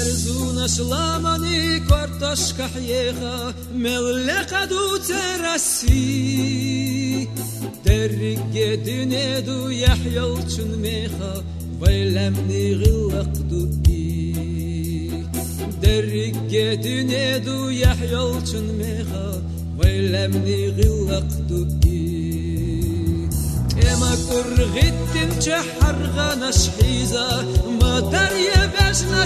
Мерзуна шламани картошка хьеха меллекаду тераси Дерриге дюнеду яхьялчун меха вайламни гыллакду Derriге dünedu yahyolçun meha Vaylemni gillaqdu Ema kurgittin çehargana şhiza Ma darye bejna